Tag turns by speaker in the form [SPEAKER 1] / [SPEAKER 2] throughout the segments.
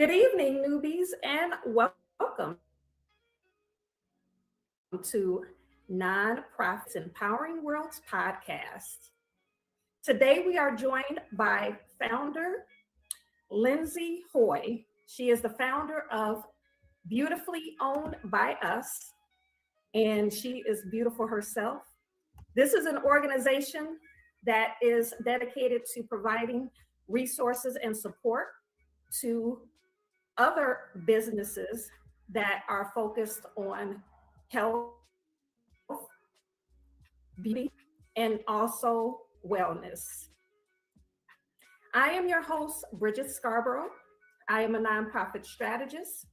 [SPEAKER 1] Good evening, newbies, and welcome to Nonprofits Empowering Worlds podcast. Today, we are joined by founder Lindsey Hoye. She is the founder of Beautifully Owned by Us, and she is beautiful herself. This is an organization that is dedicated to providing resources and support to other businesses that are focused on health, beauty, and also wellness. I am your host, Bridget Scarborough. I am a nonprofit strategist,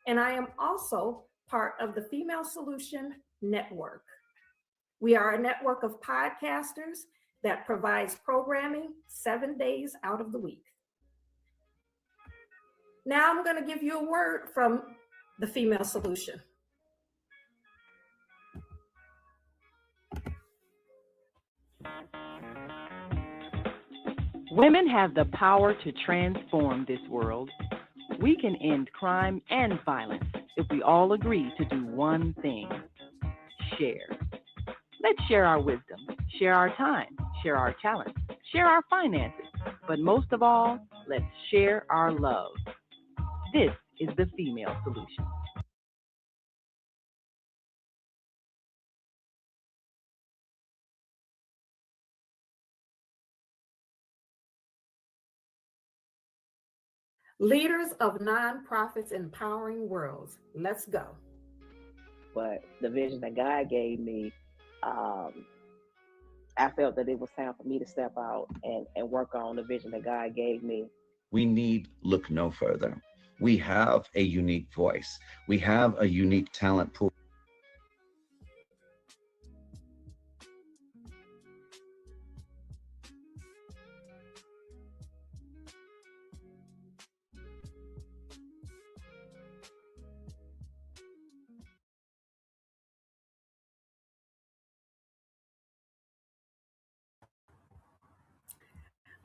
[SPEAKER 1] and I am also part of the Female Solution Network. We are a network of podcasters that provides programming 7 days out of the week. Now I'm going to give you a word from the Female Solution.
[SPEAKER 2] Women have the power to transform this world. We can end crime and violence if we all agree to do one thing: share. Let's share our wisdom, share our time, share our talents, share our finances, but most of all, let's share our love. This is the Female Solution.
[SPEAKER 1] Leaders of Nonprofits Empowering Worlds. Let's go.
[SPEAKER 3] But the vision that God gave me, I felt that it was time for me to step out and work on the vision that God gave me.
[SPEAKER 4] We need look no further. We have a unique voice. We have a unique talent pool.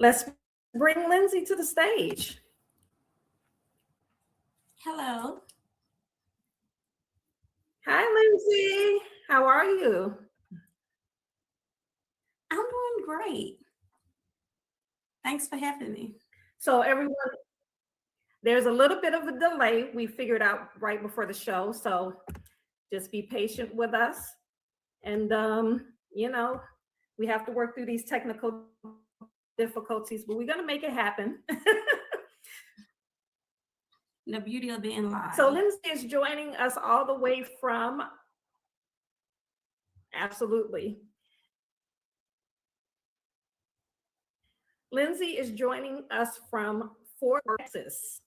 [SPEAKER 1] Let's bring Lindssy to the stage.
[SPEAKER 5] Hello.
[SPEAKER 1] Hi, Lindssy. How are you?
[SPEAKER 5] I'm doing great. Thanks for having me.
[SPEAKER 1] So everyone, there's a little bit of a delay. We figured out right before the show, so just be patient with us. And we have to work through these technical difficulties, but we're going to make it happen.
[SPEAKER 5] The beauty of being live.
[SPEAKER 1] So Lindssy is joining us all the way from, absolutely. Lindssy is joining us from Fort Worth, Texas.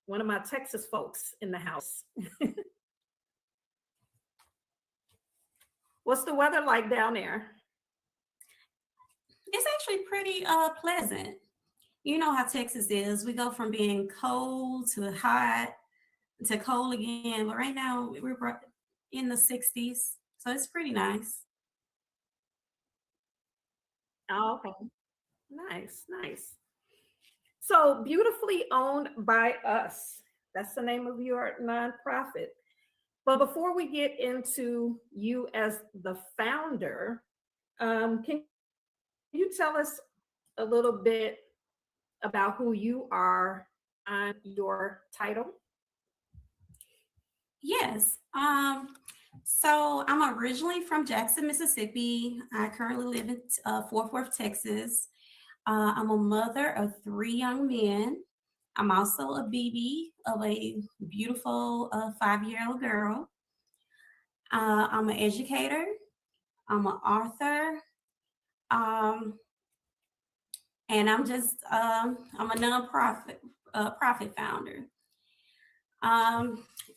[SPEAKER 1] One of my Texas folks in the house. What's the weather like down there?
[SPEAKER 5] It's actually pretty pleasant. You know how Texas is. We go from being cold to hot to cold again. But right now we're in the 60s. So it's pretty nice.
[SPEAKER 1] Oh, okay. Nice, nice. So Beautifully Owned by Us. That's the name of your nonprofit. But before we get into you as the founder, can you tell us a little bit about who you are on your title?
[SPEAKER 5] Yes. So I'm originally from Jackson, Mississippi. I currently live in Fort Worth, Texas. I'm a mother of 3 young men. I'm also a BB of a beautiful 5-year-old girl. I'm an educator. I'm an author. And I'm a nonprofit profit founder.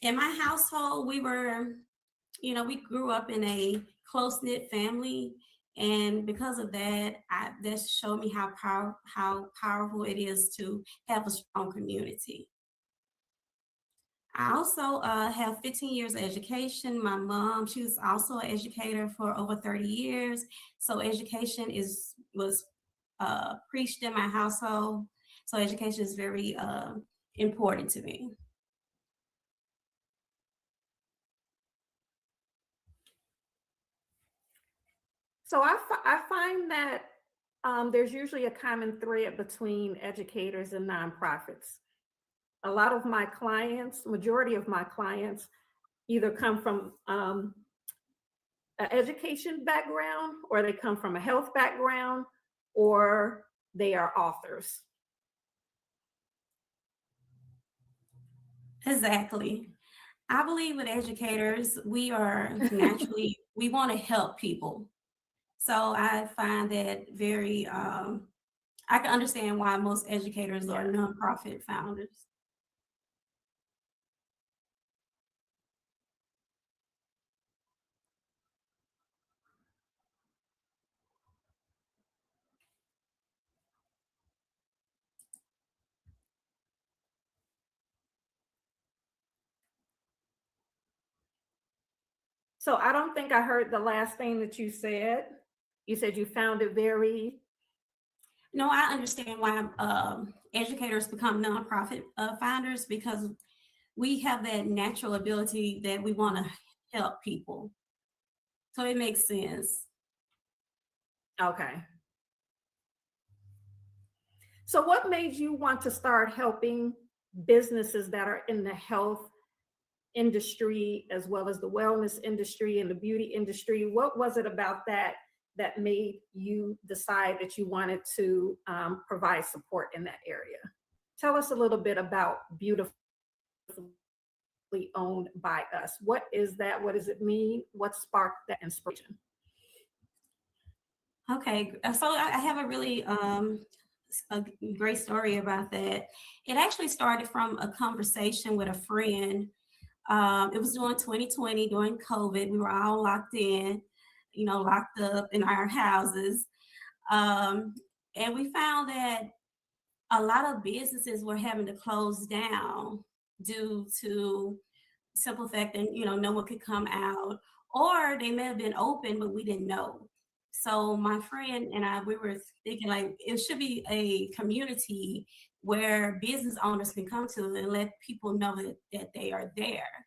[SPEAKER 5] In my household, we grew up in a close-knit family. And because of that, that showed me how powerful it is to have a strong community. I also have 15 years of education. My mom, she was also an educator for over 30 years. So education was preached in my household. So education is very important to me.
[SPEAKER 1] So I find that there's usually a common thread between educators and nonprofits. A lot of my clients, majority of my clients, either come from an education background, or they come from a health background, or they are authors.
[SPEAKER 5] Exactly. I believe with educators, we are naturally, we want to help people. So I find that very, I can understand why most educators are nonprofit founders.
[SPEAKER 1] So I don't think I heard the last thing that you said. You said you found it very.
[SPEAKER 5] No, I understand why educators become nonprofit founders, because we have that natural ability that we want to help people. So it makes sense.
[SPEAKER 1] Okay. So what made you want to start helping businesses that are in the health industry, as well as the wellness industry and the beauty industry? What was it about that that made you decide that you wanted to provide support in that area? Tell us a little bit about Beautifully Owned by Us. What is that? What does it mean? What sparked that inspiration?
[SPEAKER 5] Okay, so I have a really a great story about that. It actually started from a conversation with a friend. It was during 2020, during COVID. We were all locked in, locked up in our houses. And we found that a lot of businesses were having to close down due to simple fact that, no one could come out, or they may have been open, but we didn't know. So my friend and I, we were thinking like it should be a community where business owners can come to and let people know that they are there.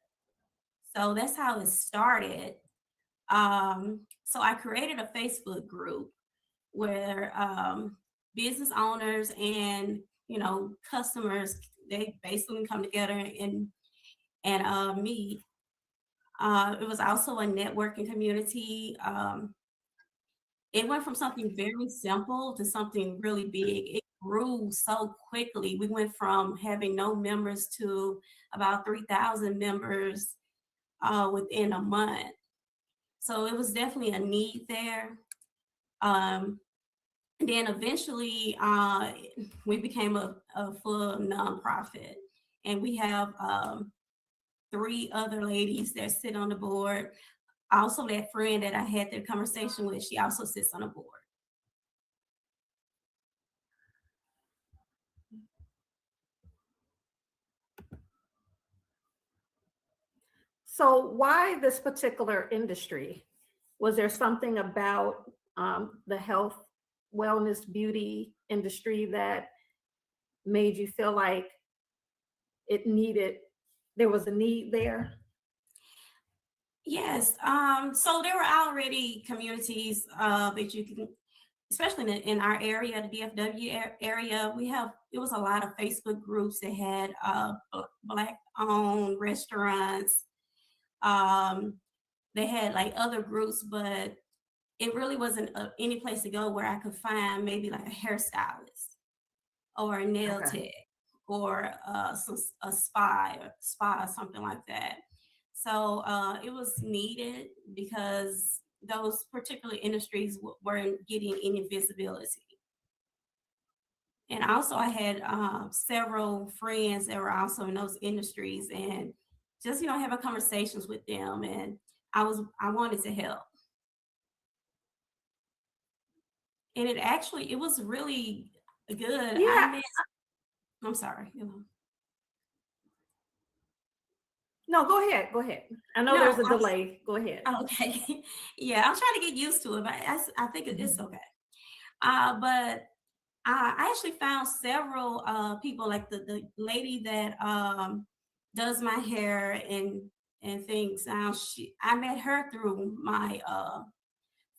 [SPEAKER 5] So that's how it started. So I created a Facebook group where business owners and customers, they basically come together and meet. It was also a networking community. It went from something very simple to something really big. It grew so quickly. We went from having no members to about 3,000 members within a month. So it was definitely a need there. Then eventually we became a full nonprofit, and we have 3 other ladies that sit on the board. Also, that friend that I had the conversation with, she also sits on the board.
[SPEAKER 1] So why this particular industry? Was there something about the health, wellness, beauty industry that made you feel like there was a need there?
[SPEAKER 5] Yes. So there were already communities that you can, especially in our area, the DFW area, it was a lot of Facebook groups that had Black-owned restaurants. They had like other groups, but it really wasn't any place to go where I could find maybe like a hairstylist or a nail tech or a spa or something like that. So it was needed because those particular industries weren't getting any visibility. And also I had several friends that were also in those industries, and just, having conversations with them, and I wanted to help. And it was really good.
[SPEAKER 1] Yeah.
[SPEAKER 5] I'm sorry.
[SPEAKER 1] No, go ahead. I know there's a delay. Go ahead.
[SPEAKER 5] Okay. Yeah, I'm trying to get used to it, but I think it's okay. But I actually found several people, like the lady that does my hair and things. Now I met her through my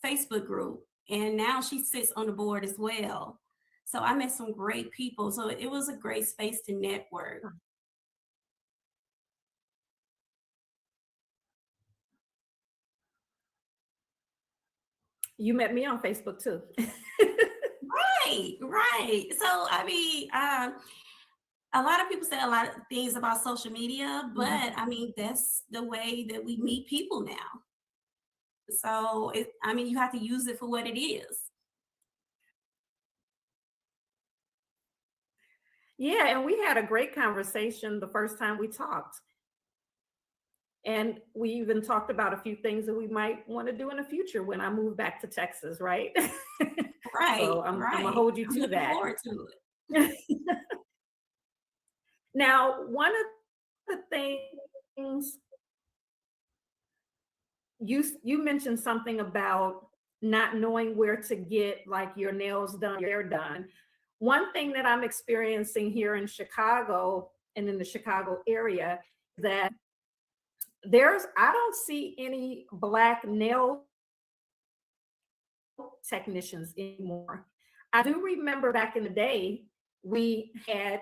[SPEAKER 5] Facebook group, and now she sits on the board as well. So I met some great people. So it was a great space to network.
[SPEAKER 1] You met me on Facebook too.
[SPEAKER 5] Right. So I mean, a lot of people say a lot of things about social media, but I mean that's the way that we meet people now. So I mean, you have to use it for what it is.
[SPEAKER 1] Yeah, and we had a great conversation the first time we talked. And we even talked about a few things that we might want to do in the future when I move back to Texas, right?
[SPEAKER 5] Right.
[SPEAKER 1] So I'm gonna hold you
[SPEAKER 5] I'm
[SPEAKER 1] to
[SPEAKER 5] looking
[SPEAKER 1] that.
[SPEAKER 5] forward to it.
[SPEAKER 1] Now, one of the things you mentioned something about not knowing where to get like your nails done, your hair done. One thing that I'm experiencing here in Chicago and in the Chicago area that I don't see any Black nail technicians anymore. I do remember back in the day, I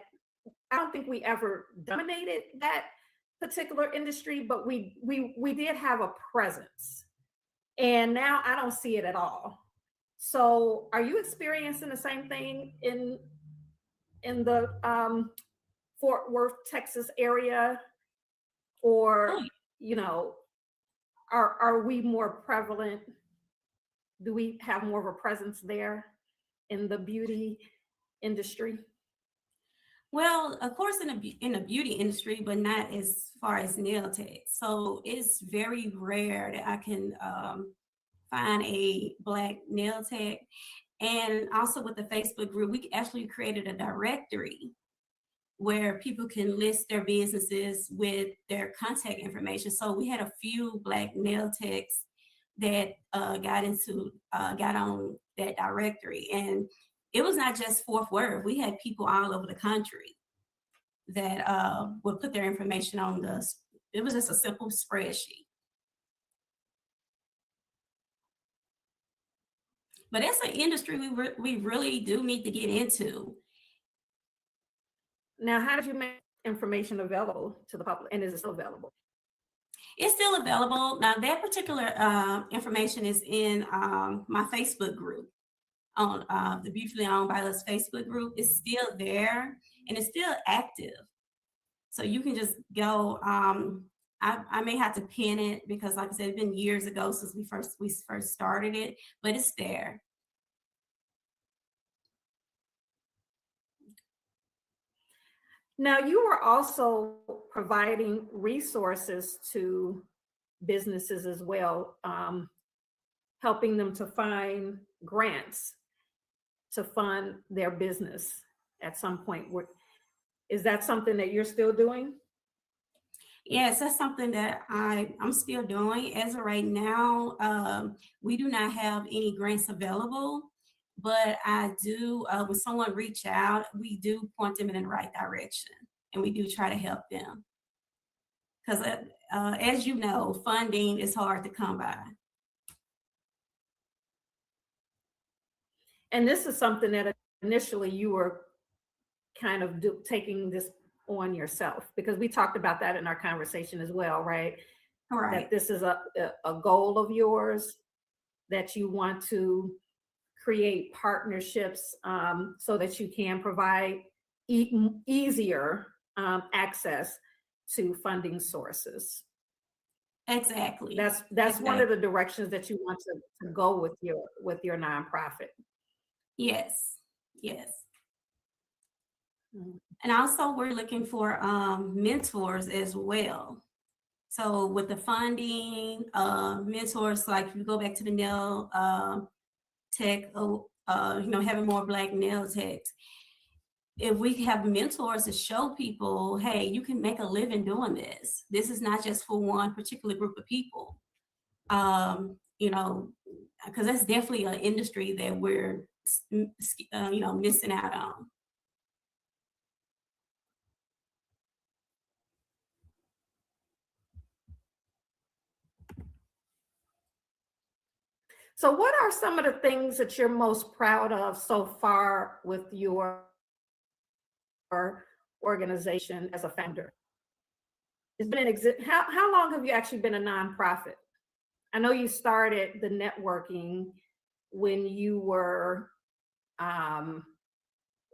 [SPEAKER 1] don't think we ever dominated that particular industry, but we did have a presence. And now I don't see it at all. So are you experiencing the same thing in the Fort Worth, Texas area? Or, you know, are we more prevalent? Do we have more of a presence there in the beauty industry?
[SPEAKER 5] Well, of course, in the beauty industry, but not as far as nail tech. So it's very rare that I can find a Black nail tech. And also with the Facebook group, we actually created a directory where people can list their businesses with their contact information. So we had a few Black nail techs that got on that directory, and it was not just Fort Worth. We had people all over the country that would put their information on it was just a simple spreadsheet. But it's an industry we really do need to get into.
[SPEAKER 1] Now, how did you make information available to the public, and is it still available?
[SPEAKER 5] It's still available. Now, that particular information is in my Facebook group, on the Beautifully Owned by Us Facebook group. Is still there, and it's still active. So you can just go. I may have to pin it because, like I said, it's been years ago since we first started it, but it's there.
[SPEAKER 1] Now, you are also providing resources to businesses as well, helping them to find grants to fund their business at some point. Is that something that you're still doing?
[SPEAKER 5] Yes, that's something that I'm still doing. As of right now, we do not have any grants available, but I do, when someone reach out, we do point them in the right direction, and we do try to help them. Because as you know, funding is hard to come by.
[SPEAKER 1] And this is something that initially you were kind of taking this on yourself, because we talked about that in our conversation as well, right?
[SPEAKER 5] Right.
[SPEAKER 1] That this is a goal of yours, that you want to create partnerships so that you can provide easier access to funding sources.
[SPEAKER 5] Exactly.
[SPEAKER 1] That's exactly one of the directions that you want to go with your nonprofit.
[SPEAKER 5] Yes. And also we're looking for mentors as well. So with the funding, mentors, like if you go back to the nail tech, having more Black nail techs, if we have mentors to show people, hey, you can make a living doing this. This is not just for one particular group of people. Because that's definitely an industry that we're missing out on.
[SPEAKER 1] So, what are some of the things that you're most proud of so far with your organization as a founder? It's been how long have you actually been a nonprofit? I know you started the networking when you were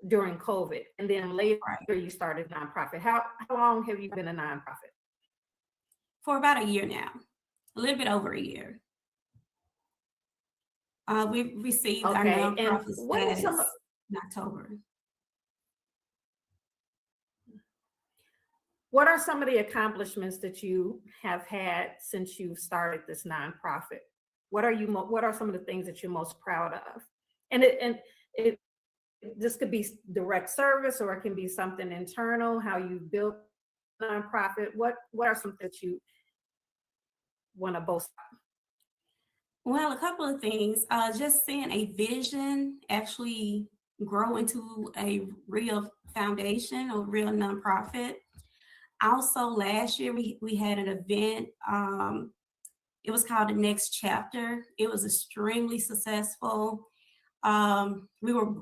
[SPEAKER 1] during COVID, and then later you started nonprofit. How long have you been a nonprofit?
[SPEAKER 5] For about a year now, a little bit over a year. We received our nonprofit status in October.
[SPEAKER 1] What are some of the accomplishments that you have had since you started this nonprofit? What are some of the things that you're most proud of? And this could be direct service, or it can be something internal, how you built a nonprofit. What are some that you want to boast about?
[SPEAKER 5] Well, a couple of things. Just seeing a vision actually grow into a real foundation or real nonprofit. Also, last year we had an event. It was called The Next Chapter. It was extremely successful. We were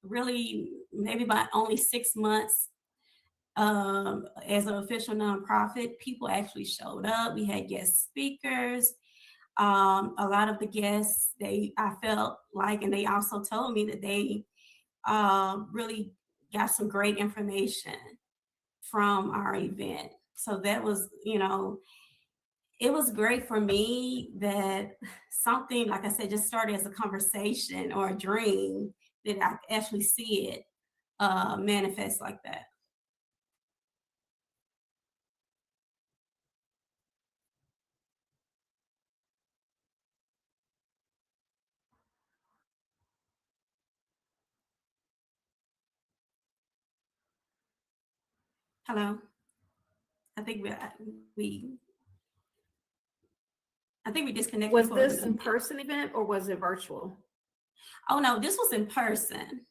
[SPEAKER 5] really maybe about only 6 months as an official nonprofit. People actually showed up. We had guest speakers. A lot of the guests, I felt like, and they also told me that they really got some great information from our event. So that was, it was great for me that something, like I said, just started as a conversation or a dream, that I actually see it manifest like that. Hello. I think we disconnected.
[SPEAKER 1] Was this in person event or was it virtual?
[SPEAKER 5] Oh no, this was in person.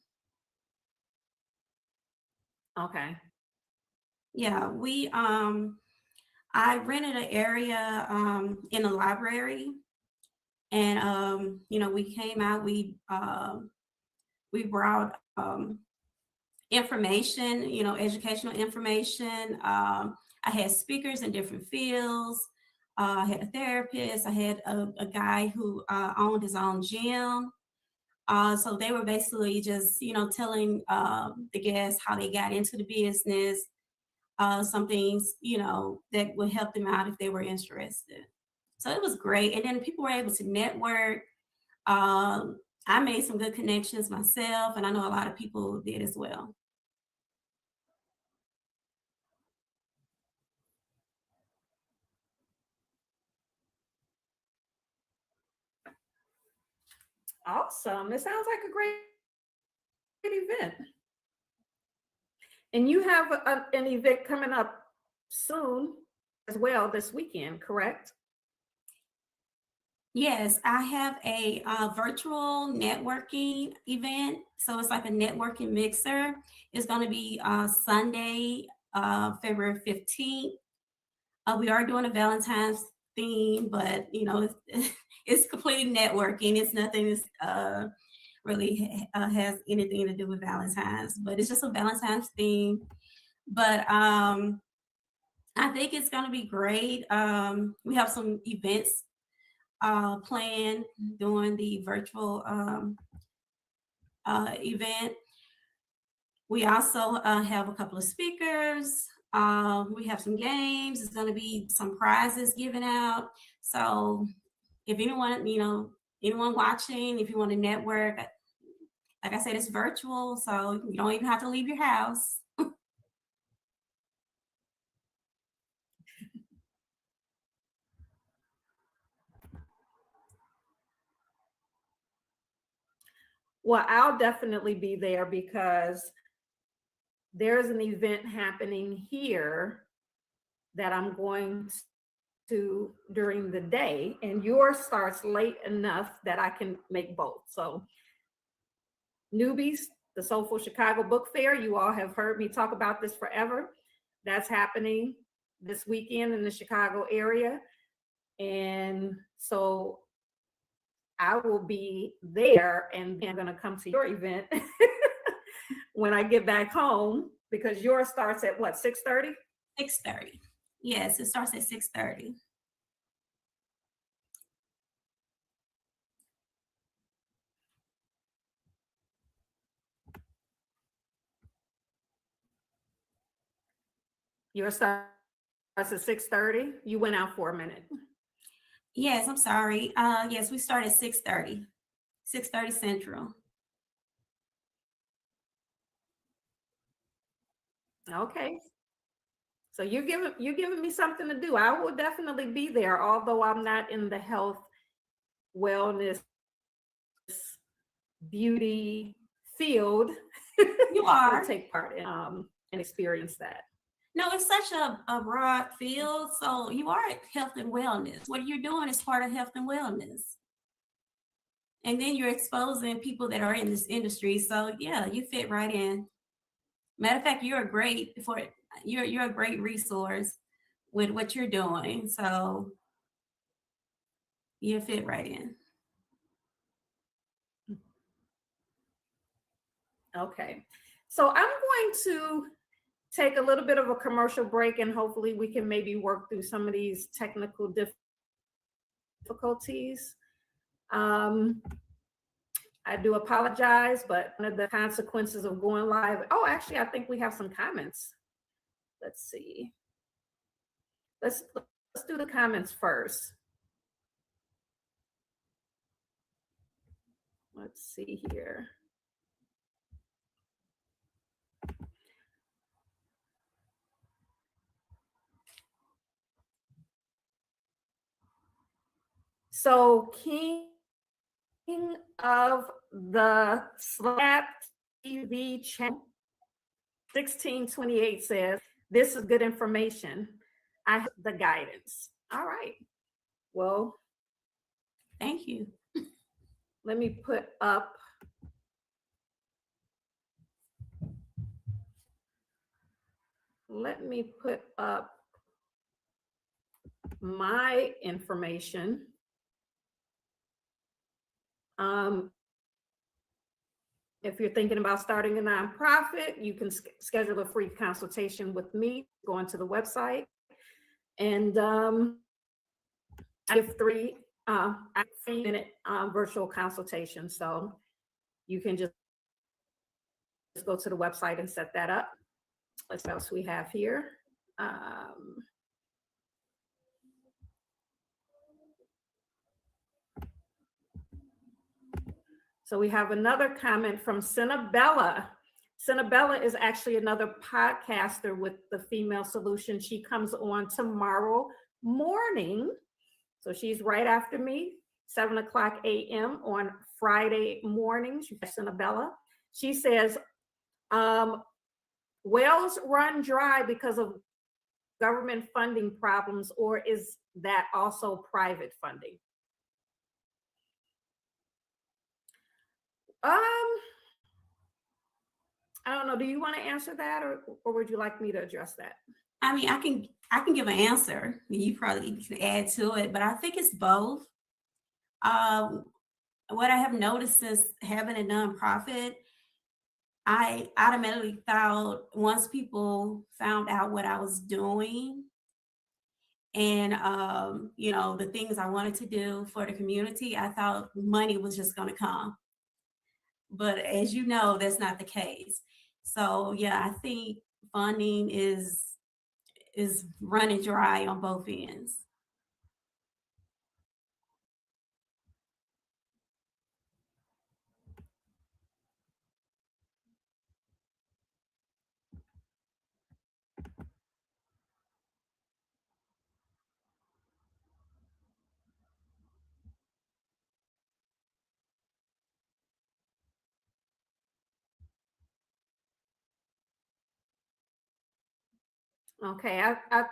[SPEAKER 1] Okay.
[SPEAKER 5] Yeah, I rented an area in a library, and we came out. We brought information, educational information. I had speakers in different fields. I had a therapist. I had a guy who owned his own gym. So they were basically just, telling the guests how they got into the business, some things, that would help them out if they were interested. So it was great. And then people were able to network. I made some good connections myself, and I know a lot of people did as well.
[SPEAKER 1] Awesome. It sounds like a great event. And you have an event coming up soon as well this weekend, correct?
[SPEAKER 5] Yes, I have a virtual networking event. So it's like a networking mixer. It's going to be Sunday, February 15th. We are doing a Valentine's theme, but it's completely networking. It's nothing that's really has anything to do with Valentine's, but it's just a Valentine's theme. But I think it's going to be great. We have some events planned during the virtual event. We also have a couple of speakers. We have some games. There's going to be some prizes given out. So if anyone watching, if you want to network, like I said, it's virtual, so you don't even have to leave your house.
[SPEAKER 1] Well, I'll definitely be there because there's an event happening here that I'm going to during the day, and yours starts late enough that I can make both. So Newbies, the Soulful Chicago Book Fair. You all have heard me talk about this forever. That's happening this weekend in the Chicago area. And so I will be there, and I'm going to come to your event when I get back home, because yours starts at what, 6:30?
[SPEAKER 5] 6:30. Yes, it starts at 6:30.
[SPEAKER 1] Yours starts at 6:30. You went out for a minute.
[SPEAKER 5] Yes, I'm sorry. Yes, we start at 6:30. 6:30 Central.
[SPEAKER 1] Okay. So you're giving me something to do. I will definitely be there, although I'm not in the health, wellness, beauty field.
[SPEAKER 5] You are.
[SPEAKER 1] I'll take part in and experience that.
[SPEAKER 5] No, it's such a broad field. So you are at health and wellness. What you're doing is part of health and wellness. And then you're exposing people that are in this industry. So yeah, you fit right in. Matter of fact, you're a great resource with what you're doing. So you fit right in.
[SPEAKER 1] Okay. So I'm going to take a little bit of a commercial break, and hopefully we can maybe work through some of these technical difficulties. I do apologize, but one of the consequences of going live. Oh, actually, I think we have some comments. Let's see. Let's do the comments first. Let's see here. So King of the Slap TV channel 1628 says, this is good information. I have the guidance. All right. Well,
[SPEAKER 5] thank you.
[SPEAKER 1] Let me put up my information. If you're thinking about starting a nonprofit, you can schedule a free consultation with me. Go onto the website, and I have 3-minute virtual consultations. So you can just go to the website and set that up. Let's see what else we have here. So we have another comment from Cinnabella. Cinnabella is actually another podcaster with the Female Solution. She comes on tomorrow morning. So she's right after me, 7:00 a.m. on Friday mornings. Cinnabella. She says, wells run dry because of government funding problems, or is that also private funding? I don't know. Do you want to answer that, or would you like me to address that?
[SPEAKER 5] I mean, I can give an answer. You probably can add to it, but I think it's both. What I have noticed since having a nonprofit, I automatically thought once people found out what I was doing and the things I wanted to do for the community, I thought money was just going to come. But as you know, that's not the case. So yeah, I think funding is running dry on both ends.
[SPEAKER 1] Okay, I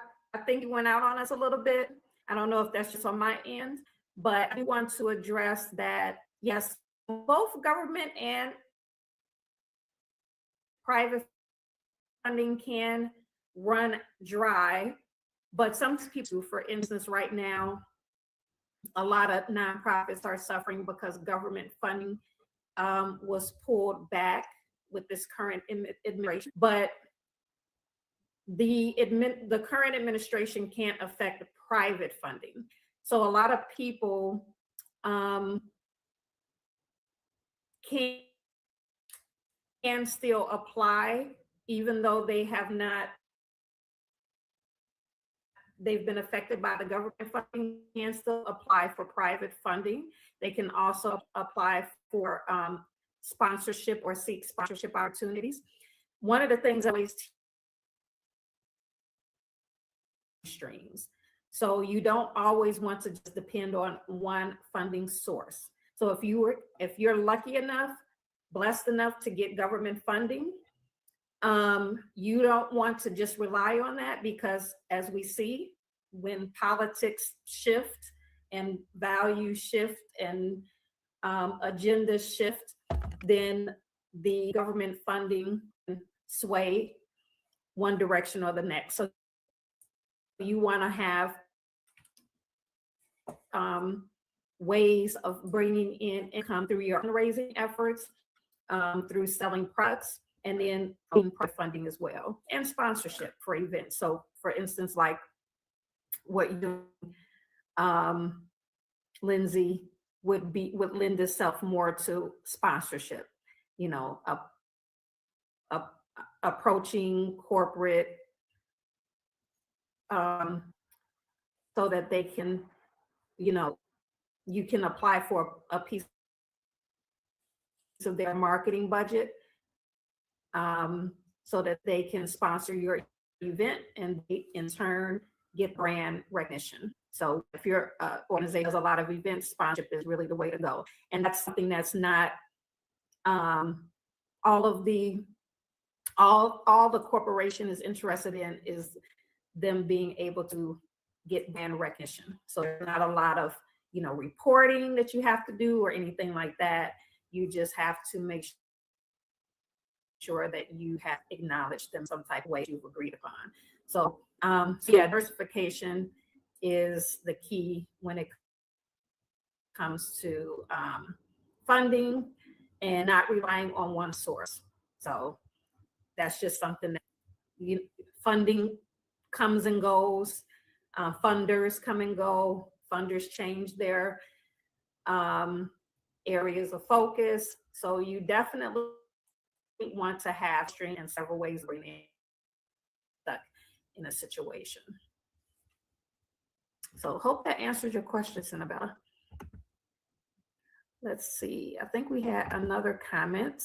[SPEAKER 1] think it went out on us a little bit. I don't know if that's just on my end, but I want to address that. Yes, both government and private funding can run dry, but some people, for instance, right now, a lot of nonprofits are suffering because government funding was pulled back with this current administration. But the current administration can't affect the private funding. So a lot of people can still apply, even though they've been affected by the government funding, can still apply for private funding. They can also apply for sponsorship or seek sponsorship opportunities. One of the things I always streams. So you don't always want to just depend on one funding source. So if you're lucky enough, blessed enough to get government funding, you don't want to just rely on that, because as we see, when politics shift and values shift and agendas shift, then the government funding can sway one direction or the next. So you want to have ways of bringing in income through your fundraising efforts, through selling products, and then funding as well, and sponsorship for events. So for instance, like what you do, Lindssy, would lend itself more to sponsorship, approaching corporate so that they can, you can apply for a piece of their marketing budget, so that they can sponsor your event, and they in turn get brand recognition. So if your organization does a lot of events, sponsorship is really the way to go. And that's something that's not all the corporation is interested in, is them being able to get brand recognition. So there's not a lot of reporting that you have to do or anything like that. You just have to make sure that you have acknowledged them some type of way you've agreed upon. So diversification is the key when it comes to funding, and not relying on one source. So that's just something that funding comes and goes. Funders come and go. Funders change their areas of focus. So you definitely want to have string in several ways of being stuck in a situation. So hope that answers your question, Annabella. Let's see. I think we had another comment.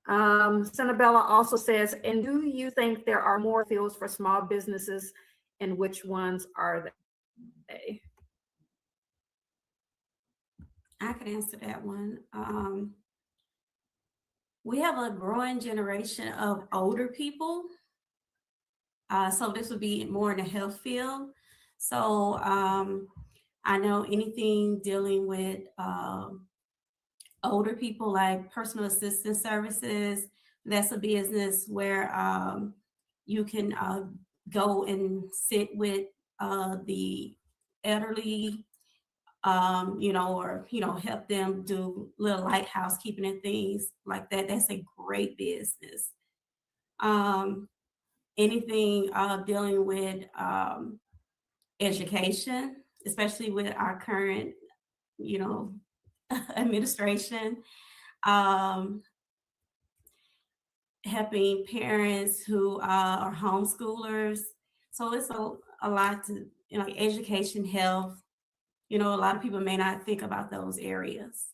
[SPEAKER 1] Annabella also says, and do you think there are more fields for small businesses, and which ones are they?
[SPEAKER 5] I could answer that one. We have a growing generation of older people. So this would be more in the health field. So I know anything dealing with older people, like personal assistance services, that's a business where you can go and sit with the elderly, or help them do little light housekeeping and things like that. That's a great business. Anything dealing with education, especially with our current, administration, helping parents who are homeschoolers. So it's a lot to, like education, health. A lot of people may not think about those areas.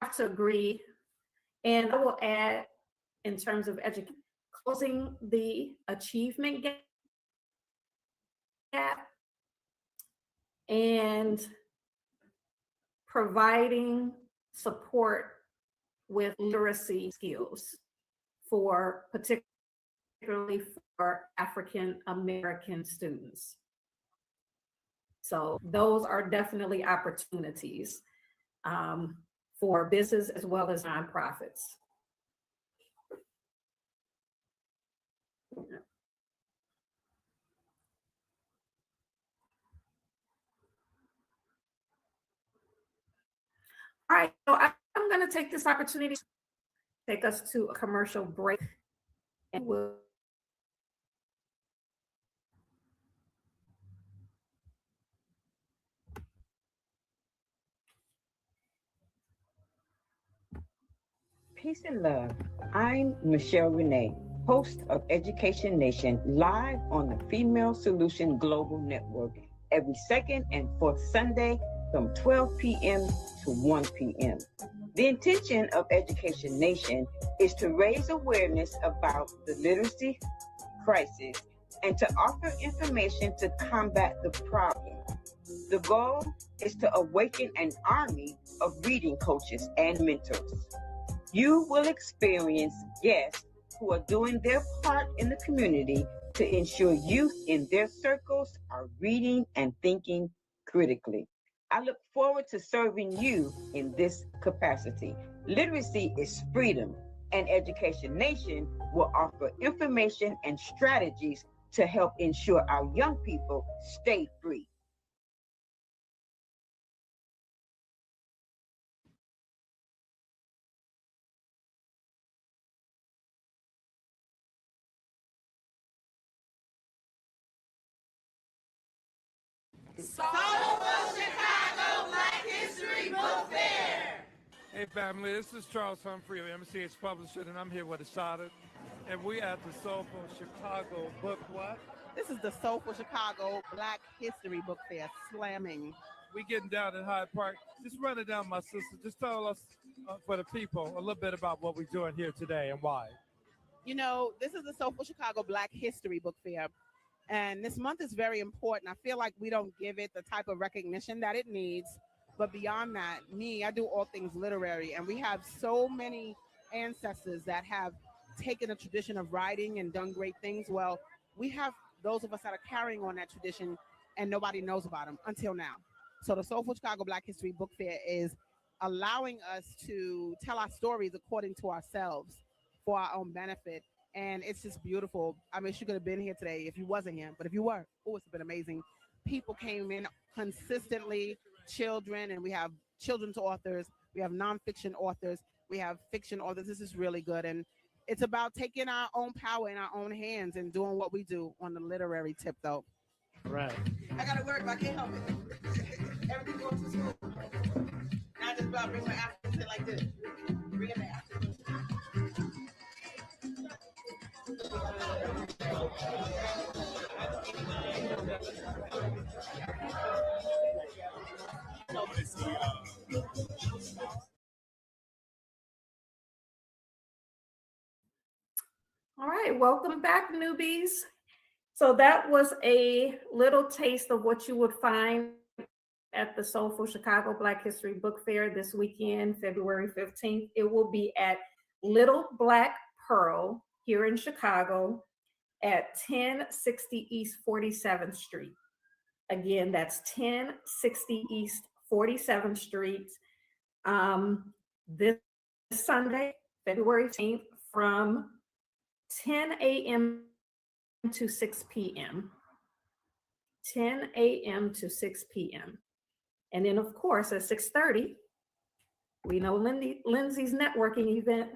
[SPEAKER 1] I have to agree. And I will add, in terms of education, closing the achievement gap at and providing support with literacy skills for particularly for African American students. So those are definitely opportunities for business as well as nonprofits. All right, so I'm going to take this opportunity to take us to a commercial break, and we'll
[SPEAKER 6] Peace and love. I'm Michelle Renee, host of Education Nation, live on the Female Solution Global Network every second and fourth Sunday from 12 p.m. to 1 p.m. The intention of Education Nation is to raise awareness about the literacy crisis and to offer information to combat the problem. The goal is to awaken an army of reading coaches and mentors. You will experience guests who are doing their part in the community to ensure youth in their circles are reading and thinking critically. I look forward to serving you in this capacity. Literacy is freedom, and Education Nation will offer information and strategies to help ensure our young people stay free.
[SPEAKER 7] Hey family, this is Charles Humphrey of MCH Publishing, and I'm here with Asada, and we at the Soulful Chicago Book what?
[SPEAKER 8] This is the Soulful Chicago Black History Book Fair, slamming.
[SPEAKER 7] We getting down in Hyde Park. Just run it down, my sister. Just tell us, for the people, a little bit about what we're doing here today and why.
[SPEAKER 8] You know, this is the Soulful Chicago Black History Book Fair, and this month is very important. I feel like we don't give it the type of recognition that it needs. But beyond that, I do all things literary, and we have so many ancestors that have taken a tradition of writing and done great things. Well, we have those of us that are carrying on that tradition, and nobody knows about them until now. So the Soulful Chicago Black History Book Fair is allowing us to tell our stories according to ourselves for our own benefit. And it's just beautiful. I mean, she could have been here today if you wasn't here, but if you were, it's been amazing. People came in consistently, children, and we have children's authors, we have nonfiction authors, we have fiction authors. This is really good, and it's about taking our own power in our own hands and doing what we do on the literary tip, though.
[SPEAKER 7] Right.
[SPEAKER 8] I gotta work, but I can't help it. Everything goes to school. Not just about bring my accent like this. Bring it back.
[SPEAKER 1] All right, welcome back, newbies. So that was a little taste of what you would find at the Soulful Chicago Black History Book Fair this weekend, February 15th. It will be at Little Black Pearl here in Chicago at 1060 East 47th Street. Again, that's 1060 East 47th Street. This Sunday, February 15th, from 10 a.m. to 6 p.m. 10 a.m. to 6 p.m. And then, of course, at 6:30, we know Lindsay's networking event.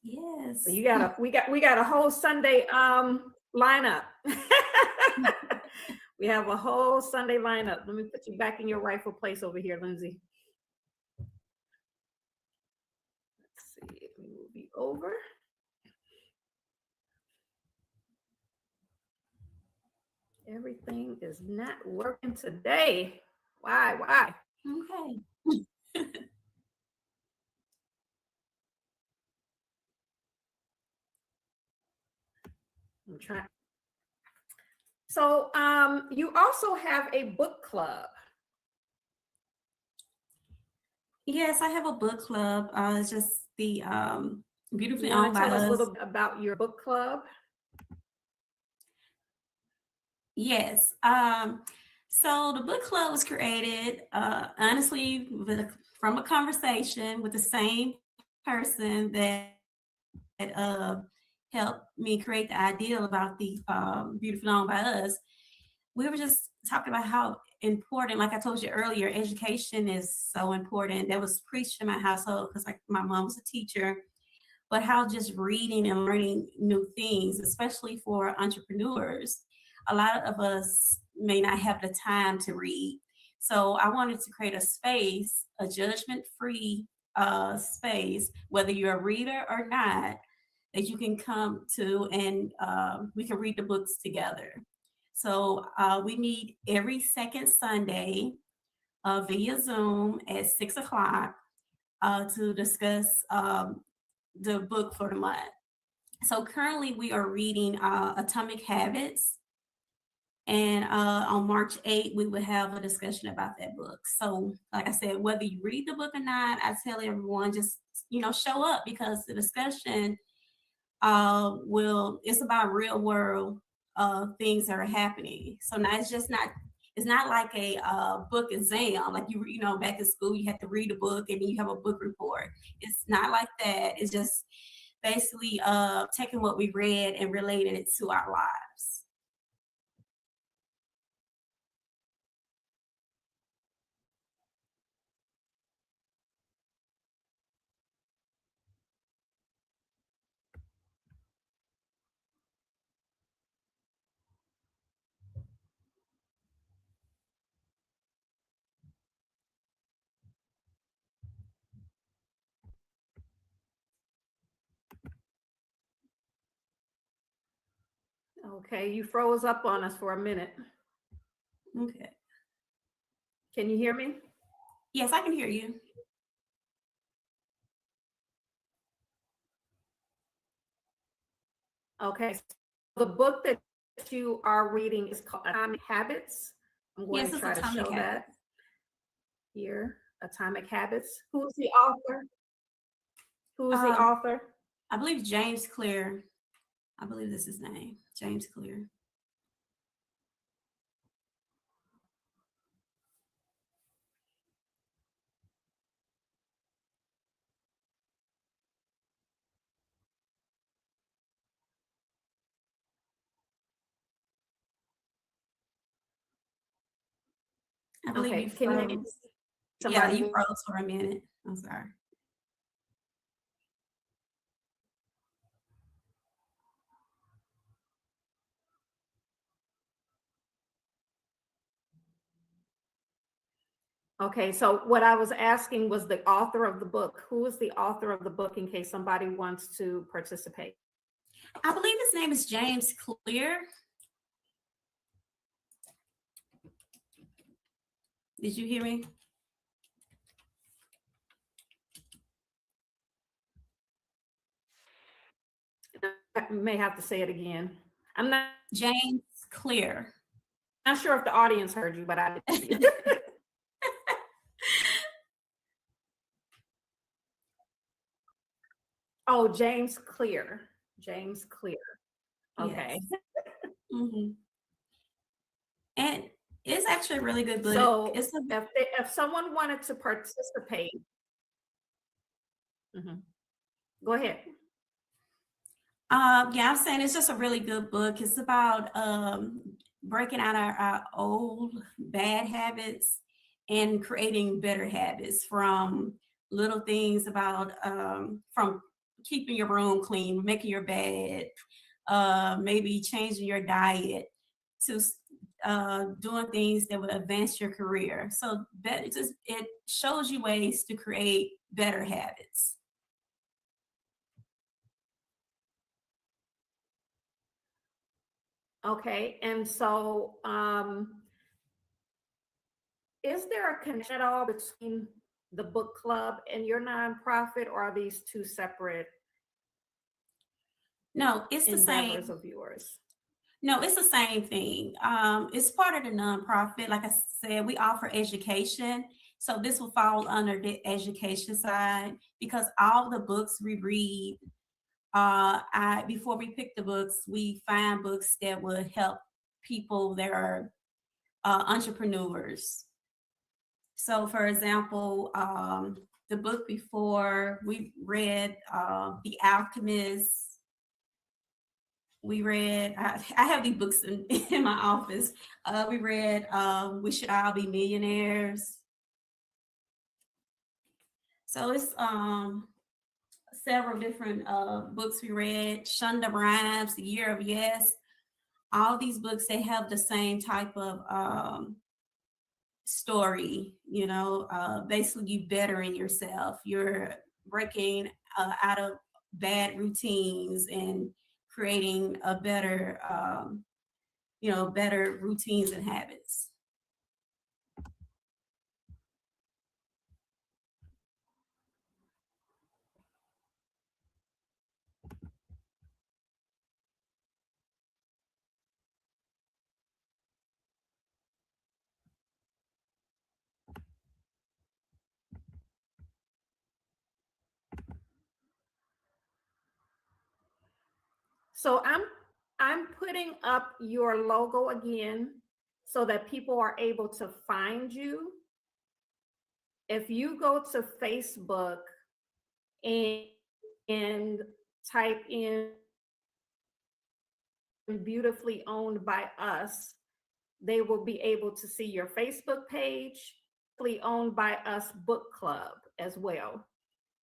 [SPEAKER 5] Yes.
[SPEAKER 1] So we got a whole Sunday lineup. We have a whole Sunday lineup. Let me put you back in your rightful place over here, Lindsay. Let's see, let me move you over. Everything is not working today. Why?
[SPEAKER 5] Okay.
[SPEAKER 1] I'm trying. So you also have a book club.
[SPEAKER 5] Yes, I have a book club. It's just the Beautifully
[SPEAKER 1] You want
[SPEAKER 5] Owned
[SPEAKER 1] to
[SPEAKER 5] by
[SPEAKER 1] tell us a
[SPEAKER 5] Us.
[SPEAKER 1] little bit about your book club?
[SPEAKER 5] Yes. So the book club was created, honestly, from a conversation with the same person that helped me create the idea about the Beautifully Owned by Us. We were just talking about how important, like I told you earlier, education is so important. That was preached in my household because, like, my mom was a teacher, but how just reading and learning new things, especially for entrepreneurs, a lot of us may not have the time to read. So I wanted to create a space, a judgment-free space, whether you're a reader or not, that you can come to and we can read the books together. So we meet every second Sunday via Zoom at 6 o'clock to discuss the book for the month. So currently we are reading Atomic Habits. And on March 8th, we will have a discussion about that book. So, like I said, whether you read the book or not, I tell everyone just, show up because the discussion it's about real world things that are happening. So now it's not like a book exam, like back in school you had to read a book and then you have a book report. It's not like that. It's just basically taking what we read and relating it to our lives.
[SPEAKER 1] Okay, you froze up on us for a minute.
[SPEAKER 5] Okay.
[SPEAKER 1] Can you hear me?
[SPEAKER 5] Yes, I can hear you.
[SPEAKER 1] Okay, so the book that you are reading is called Atomic Habits. I'm going
[SPEAKER 5] Yes,
[SPEAKER 1] to
[SPEAKER 5] it's
[SPEAKER 1] try to
[SPEAKER 5] Atomic
[SPEAKER 1] show
[SPEAKER 5] Habits.
[SPEAKER 1] that here. Atomic Habits. Who's the author? Who's the author?
[SPEAKER 5] I believe James Clear. I believe this is his name, James Clear. I believe
[SPEAKER 1] Okay,
[SPEAKER 5] you
[SPEAKER 1] can you
[SPEAKER 5] froze. Yeah,
[SPEAKER 1] somebody?
[SPEAKER 5] you froze for a minute. I'm sorry.
[SPEAKER 1] Okay, so what I was asking was the author of the book. Who is the author of the book in case somebody wants to participate?
[SPEAKER 5] I believe his name is James Clear. Did you hear me?
[SPEAKER 1] I may have to say it again. I'm not
[SPEAKER 5] James Clear.
[SPEAKER 1] sure if the audience heard you, but I did. Oh, James Clear. James Clear. Okay.
[SPEAKER 5] Yes. Mm-hmm. And it's actually a really good book.
[SPEAKER 1] So
[SPEAKER 5] It's
[SPEAKER 1] if someone wanted to participate, go ahead.
[SPEAKER 5] Yeah, I'm saying it's just a really good book. It's about breaking out our old bad habits and creating better habits, from little things about from keeping your room clean, making your bed, maybe changing your diet, to doing things that would advance your career. So it shows you ways to create better habits.
[SPEAKER 1] Okay, and so is there a connection at all between the book club and your nonprofit, or are these two separate
[SPEAKER 5] No, it's the
[SPEAKER 1] endeavors
[SPEAKER 5] same.
[SPEAKER 1] of yours?
[SPEAKER 5] No, it's the same thing. It's part of the nonprofit. Like I said, we offer education. So this will fall under the education side because all the books we read, before we pick the books, we find books that would help people that are entrepreneurs. So, for example, the book before we read, The Alchemist. We read, I have these books in my office. We read We Should All Be Millionaires. So it's several different books we read. Shonda Rhimes, The Year of Yes. All these books, they have the same type of story, basically you bettering yourself. You're breaking out of bad routines and creating a better, better routines and habits.
[SPEAKER 1] So I'm putting up your logo again so that people are able to find you. If you go to Facebook and, and type in Beautifully Owned by Us, they will be able to see your Facebook page, Owned by Us book club as well.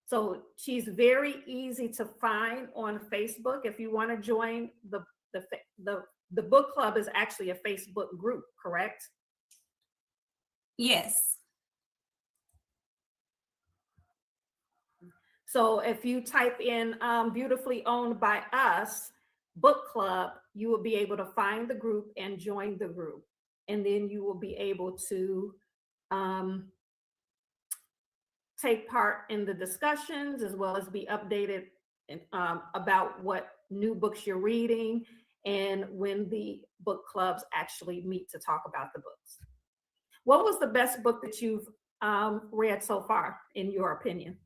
[SPEAKER 1] So she's very easy to find on Facebook. If you want to join the book club is actually a Facebook group, correct?
[SPEAKER 5] Yes.
[SPEAKER 1] So if you type in Beautifully Owned by Us book club, you will be able to find the group and join the group. And then you will be able to take part in the discussions as well as be updated about what new books you're reading and when the book clubs actually meet to talk about the books. What was the best book that you've read so far, in your opinion?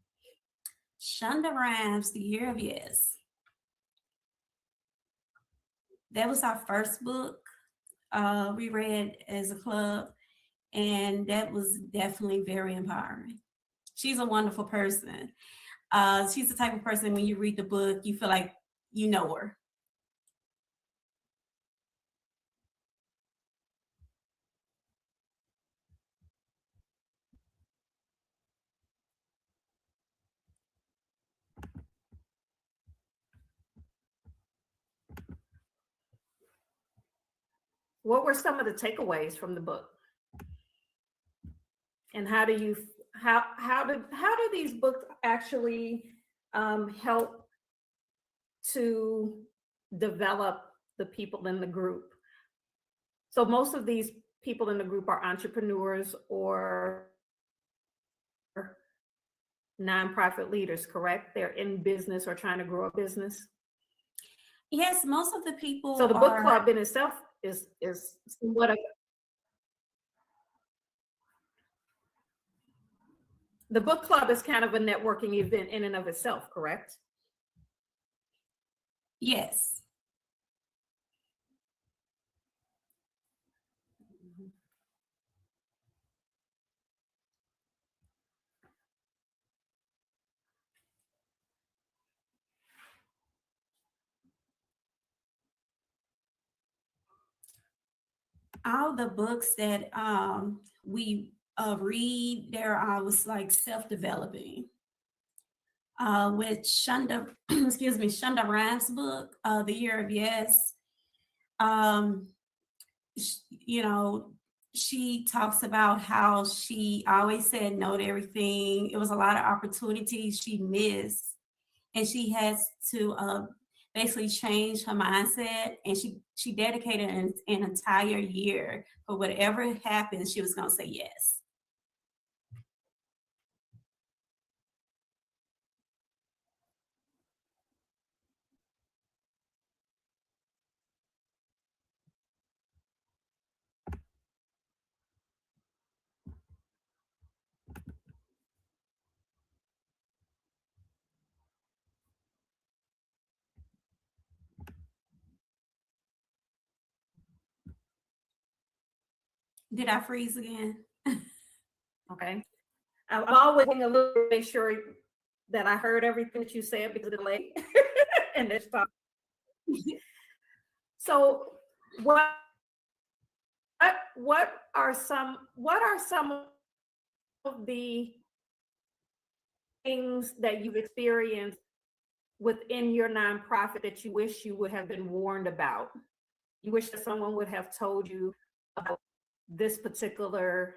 [SPEAKER 5] Shonda Rhimes, The Year of Yes. That was our first book we read as a club, and that was definitely very empowering. She's a wonderful person. She's the type of person when you read the book, you feel like you know her.
[SPEAKER 1] What were some of the takeaways from the book? And how do these books actually help to develop the people in the group? So most of these people in the group are entrepreneurs or nonprofit leaders, correct? They're in business or trying to grow a business.
[SPEAKER 5] Yes, most of the people.
[SPEAKER 1] So the book club in itself is somewhat of, the book club is kind of a networking event in and of itself, correct?
[SPEAKER 5] Yes. All the books that we read, they're always like self-developing. With Shonda, excuse me, Shonda Rhimes' book, The Year of Yes, she talks about how she always said no to everything. It was a lot of opportunities she missed, and she has to basically change her mindset. And she dedicated an entire year for whatever happened. She was going to say yes. Did I freeze again?
[SPEAKER 1] Okay. I'm always waiting a little to make sure that I heard everything that you said because of the delay. And it's fine. So what are some of the things that you've experienced within your nonprofit that you wish you would have been warned about? You wish that someone would have told you about this particular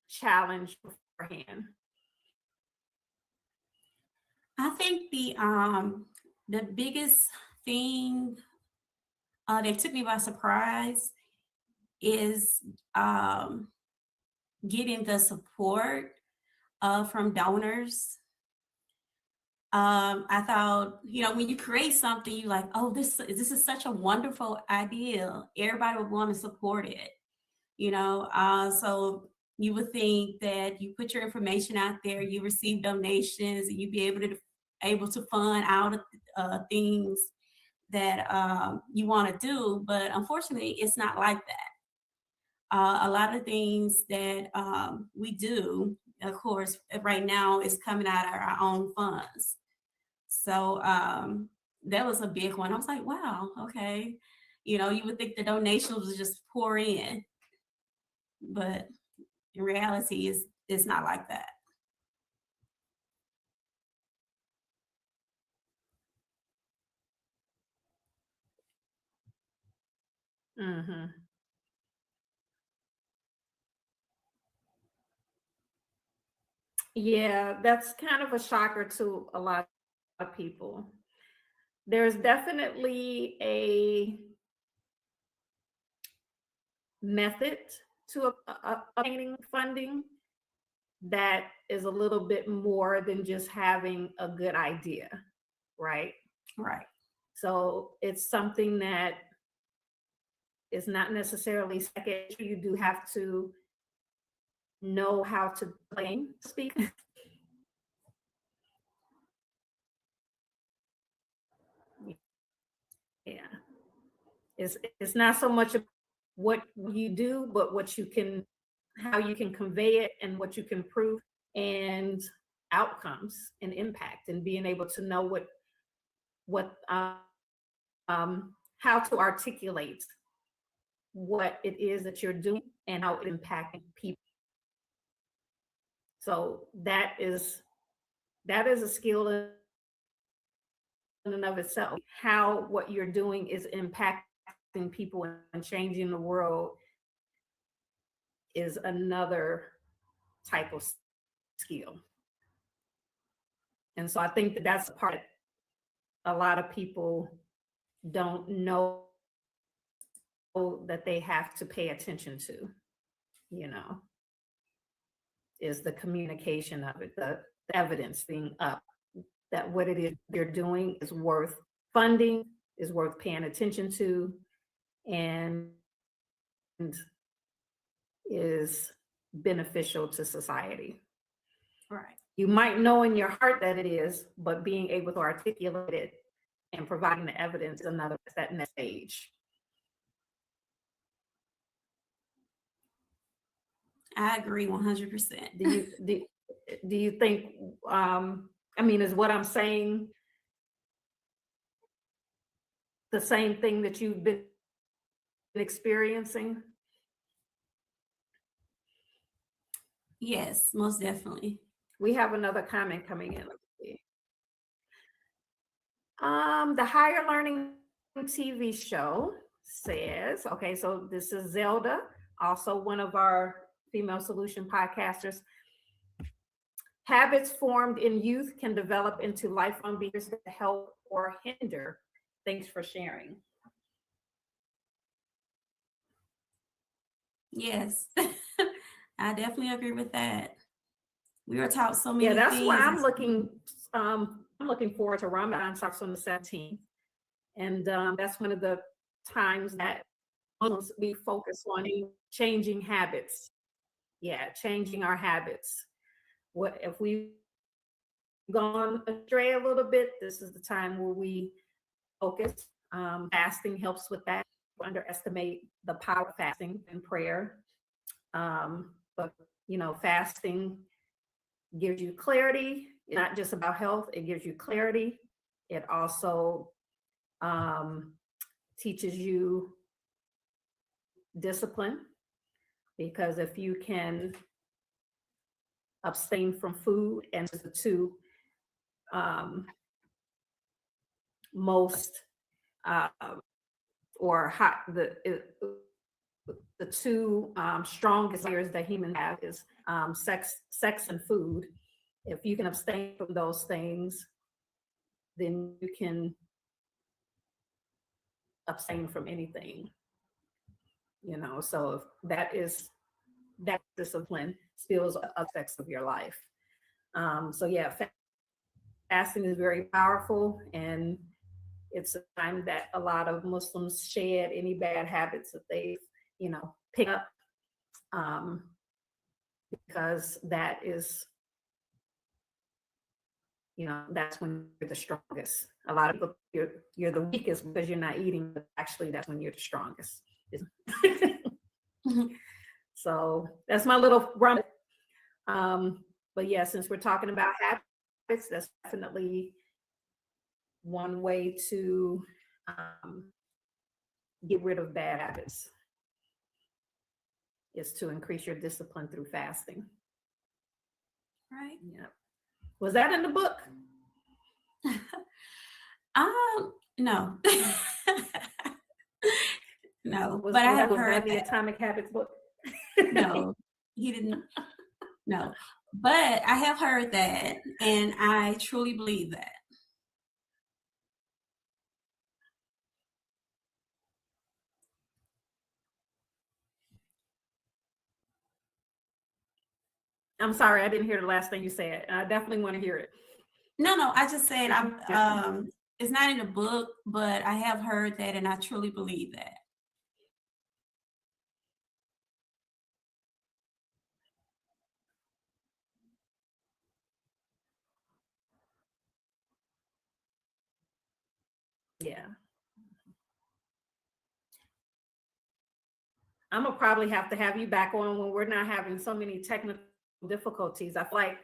[SPEAKER 1] challenge beforehand?
[SPEAKER 5] I think the biggest thing that took me by surprise is getting the support from donors. I thought, when you create something, you like, oh, this is such a wonderful idea. Everybody would want to support it, So you would think that you put your information out there, you receive donations, and you'd be able to fund out things that you want to do. But unfortunately, it's not like that. A lot of things that we do, of course, right now is coming out of our own funds. So that was a big one. I was like, wow, okay. You would think the donations would just pour in, but in reality, it's not like that.
[SPEAKER 1] Mm-hmm. Yeah, that's kind of a shocker to a lot of people. There's definitely a method to obtaining funding that is a little bit more than just having a good idea, right?
[SPEAKER 5] Right.
[SPEAKER 1] So it's something that is not necessarily second. You do have to know how to speak. Yeah. It's not so much what you do, but how you can convey it and what you can prove, and outcomes and impact, and being able to know what how to articulate what it is that you're doing and how it's impacting people. So that is a skill in and of itself. How what you're doing is impacting people and changing the world is another type of skill. And so I think that that's a part that a lot of people don't know that they have to pay attention to, is the communication of it, the evidence being up, that what it is they're doing is worth funding, is worth paying attention to, and is beneficial to society.
[SPEAKER 5] Right.
[SPEAKER 1] You might know in your heart that it is, but being able to articulate it and providing the evidence is another, that next stage.
[SPEAKER 5] I agree 100%.
[SPEAKER 1] Do you think, is what I'm saying the same thing that you've been experiencing?
[SPEAKER 5] Yes, most definitely.
[SPEAKER 1] We have another comment coming in. Let's see. The Higher Learning TV show says, okay, so this is Zelda, also one of our female solution podcasters. Habits formed in youth can develop into lifelong behaviors that help or hinder. Thanks for sharing.
[SPEAKER 5] Yes, I definitely agree with that. We were taught so many
[SPEAKER 1] that's
[SPEAKER 5] things.
[SPEAKER 1] Why I'm looking forward to Ramadan starts on the 17th. And that's one of the times that we focus on changing habits. Yeah, changing our habits. What if we've gone astray a little bit? This is the time where we focus. Fasting helps with that. underestimate the power of fasting and prayer. But, fasting gives you clarity. It's not just about health, it gives you clarity. It also teaches you discipline, because if you can abstain from food, and the two most or hot the two strongest layers that humans have is sex and food. If you can abstain from those things, then you can abstain from anything. So that discipline spills aspects of your life. So yeah, fasting is very powerful, and it's a time that a lot of Muslims shed any bad habits that they've pick up, because that is, that's when you're the strongest. A lot of people, you're the weakest because you're not eating, but actually that's when you're the strongest. So that's my little run. But yeah, since we're talking about habits, that's definitely one way to get rid of bad habits, is to increase your discipline through fasting.
[SPEAKER 5] Right.
[SPEAKER 1] Yeah. Was that in the book?
[SPEAKER 5] No. No,
[SPEAKER 1] Was
[SPEAKER 5] but I have
[SPEAKER 1] that
[SPEAKER 5] heard
[SPEAKER 1] the
[SPEAKER 5] that.
[SPEAKER 1] Atomic Habits book?
[SPEAKER 5] No, he didn't. No, but I have heard that, and I truly believe that.
[SPEAKER 1] I'm sorry, I didn't hear the last thing you said. I definitely want to hear it.
[SPEAKER 5] No, I just said it's not in the book, but I have heard that, and I truly believe that.
[SPEAKER 1] Yeah. I'm gonna probably have to have you back on when we're not having so many technical difficulties. I feel like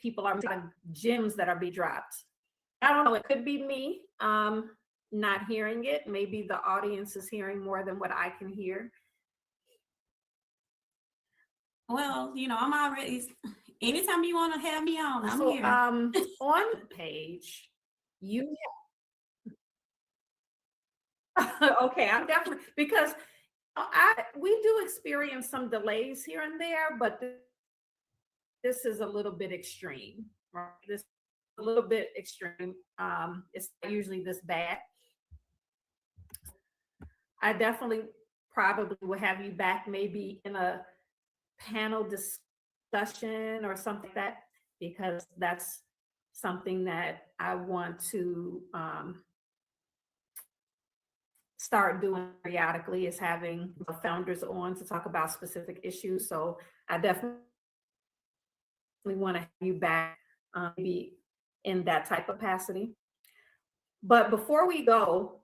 [SPEAKER 1] people are missing gems that are being dropped. I don't know, it could be me not hearing it. Maybe the audience is hearing more than what I can hear.
[SPEAKER 5] Well, I'm already, anytime you want to have me on, I'm
[SPEAKER 1] So
[SPEAKER 5] here.
[SPEAKER 1] on the page, you okay, I'm definitely, because we do experience some delays here and there, but this is a little bit extreme, right? This is a little bit extreme. It's not usually this bad. I definitely probably will have you back, maybe in a panel discussion or something like that, because that's something that I want to start doing periodically, is having the founders on to talk about specific issues. So I definitely want to have you back, maybe in that type of capacity. But before we go,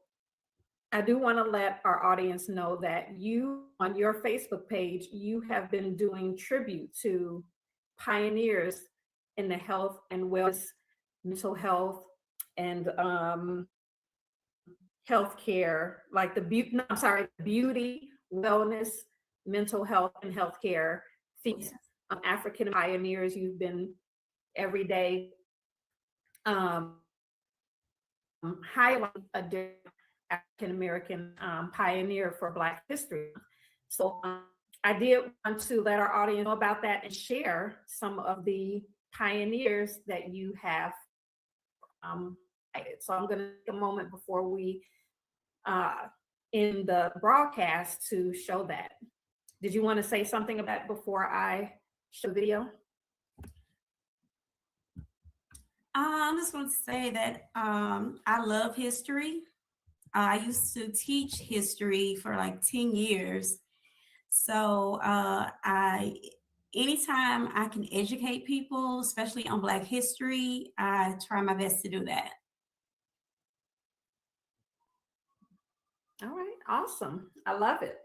[SPEAKER 1] I do want to let our audience know that you, on your Facebook page, you have been doing tribute to pioneers in the health and wellness, mental health, and healthcare, like beauty, wellness, mental health, and healthcare fields. African pioneers, you've been every day highlighting a different African American pioneer for Black history. So I did want to let our audience know about that and share some of the pioneers that you have highlighted. So I'm going to take a moment before we in the broadcast to show that. Did you want to say something about that before I show the video?
[SPEAKER 5] I'm just going to say that I love history. I used to teach history for like 10 years. So anytime I can educate people, especially on Black history, I try my best to do that.
[SPEAKER 1] All right, Awesome. I love it.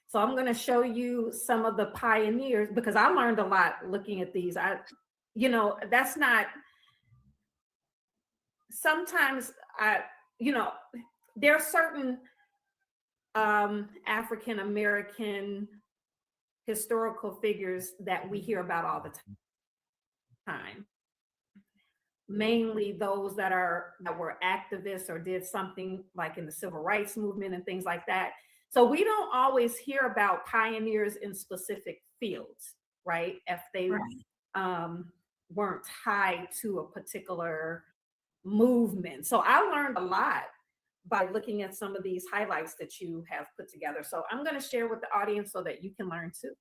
[SPEAKER 1] So I'm going to show you some of the pioneers because I learned a lot looking at these. That's not, sometimes there are certain African American historical figures that we hear about all the time. Mainly those that were activists or did something like in the civil rights movement and things like that. So we don't always hear about pioneers in specific fields, right? If they weren't tied to a particular movement. So I learned a lot by looking at some of these highlights that you have put together. So I'm going to share with the audience so that you can learn too.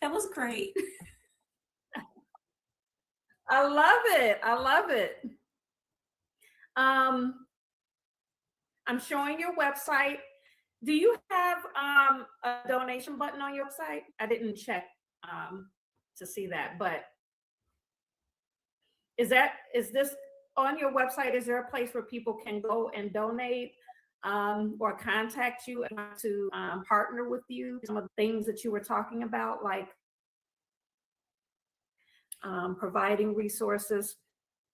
[SPEAKER 5] That was great.
[SPEAKER 1] I love it. I love it. I'm showing your website. Do you have a donation button on your website? I didn't check to see that, but is this on your website? Is there a place where people can go and donate or contact you to partner with you? Some of the things that you were talking about, like providing resources,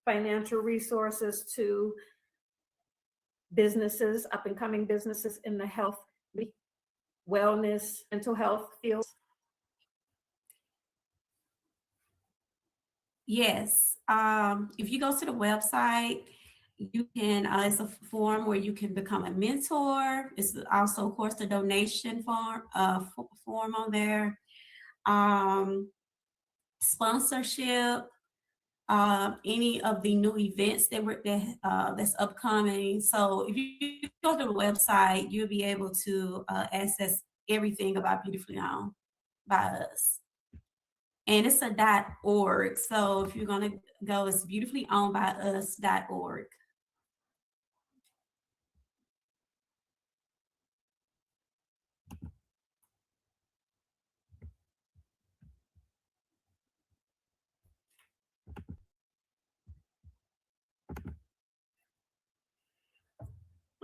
[SPEAKER 1] financial resources to businesses, up and coming businesses in the health, wellness, mental health fields.
[SPEAKER 5] Yes. If you go to the website, you can, it's a form where you can become a mentor. It's also, of course, the donation form on there. Sponsorship, any of the new events that's upcoming. So if you go to the website, you'll be able to access everything about Beautifully Owned by Us. And it's a .org. So if you're going to go, it's beautifullyOwnedbyUs.org.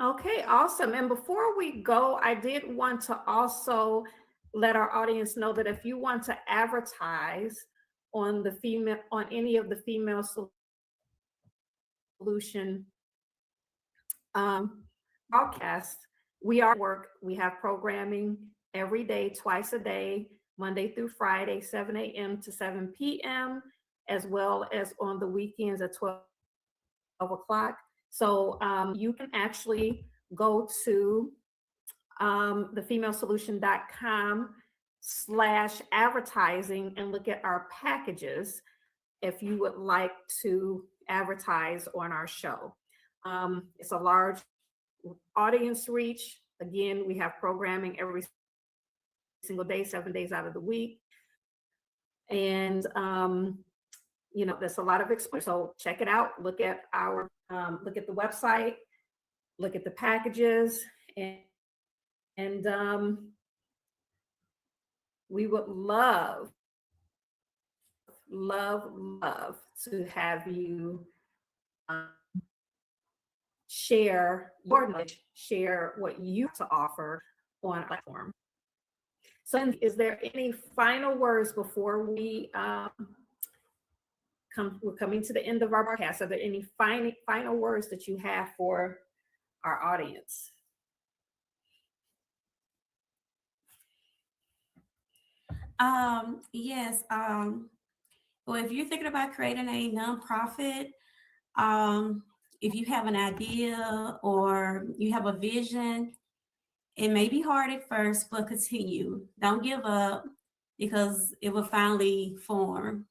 [SPEAKER 1] Okay, awesome. And before we go, I did want to also let our audience know that if you want to advertise on any of the female solution broadcasts, we have programming every day, twice a day, Monday through Friday, 7 a.m. to 7 p.m., as well as on the weekends at 12 o'clock. So you can actually go to thefemalesolution.com/advertising and look at our packages if you would like to advertise on our show. It's a large audience reach. Again, we have programming every single day, 7 days out of the week. And there's a lot of exposure. So check it out. Look at the website, look at the packages, and we would love to have you share your knowledge, share what you have to offer on a platform. So is there any final words before we we're coming to the end of our broadcast? Are there any final words that you have for our audience?
[SPEAKER 5] Yes. Well, if you're thinking about creating a nonprofit, if you have an idea or you have a vision, it may be hard at first, but continue. Don't give up because it will finally form.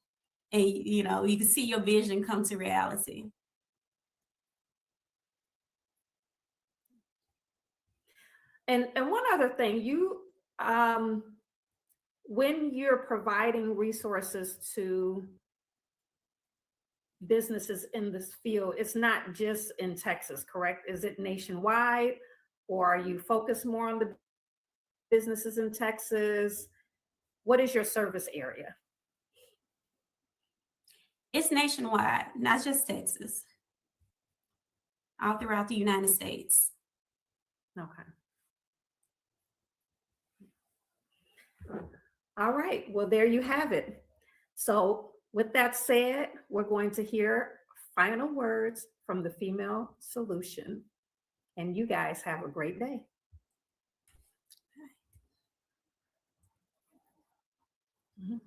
[SPEAKER 5] And you can see your vision come to reality.
[SPEAKER 1] And one other thing, you when you're providing resources to businesses in this field, it's not just in Texas, correct? Is it nationwide, or are you focused more on the businesses in Texas? What is your service area?
[SPEAKER 5] It's nationwide, not just Texas, all throughout the United States.
[SPEAKER 1] Okay. All right, well, there you have it. So with that said, we're going to hear final words from the Female Solution, and you guys have a great day. Mm-hmm.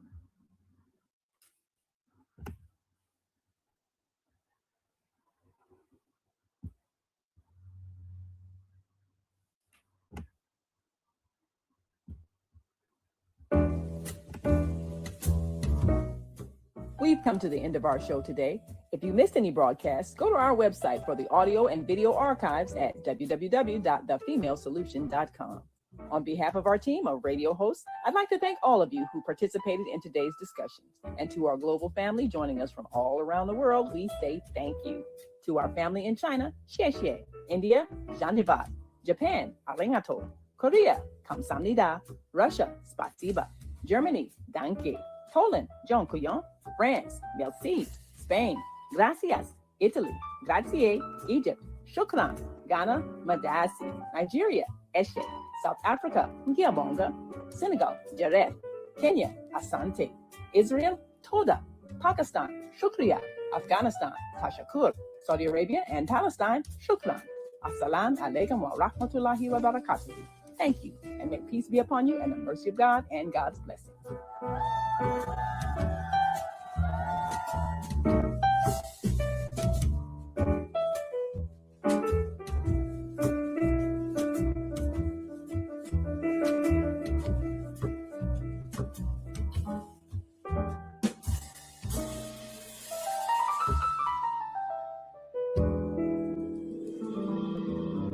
[SPEAKER 2] We've come to the end of our show today. If you missed any broadcasts, go to our website for the audio and video archives at www.thefemalesolution.com. On behalf of our team of radio hosts, I'd like to thank all of you who participated in today's discussions. And to our global family joining us from all around the world, we say thank you. To our family in China, xie xie. India, Zhandivat. Japan, arigato. Korea, kamsamnida. Russia, spasiba. Germany, danke. Poland, dziękuję. France, merci. Spain, gracias. Italy, grazie. Egypt, shukran. Ghana, madasi. Nigeria, eshe. South Africa, ngiyabonga. Senegal, jareh. Kenya, asante. Israel, toda. Pakistan, shukriya. Afghanistan, tashakur. Saudi Arabia and Palestine, shukran. Assalamu alaikum wa rahmatullahi wa barakatuh. Thank you, and may peace be upon you and the mercy of God and God's blessing.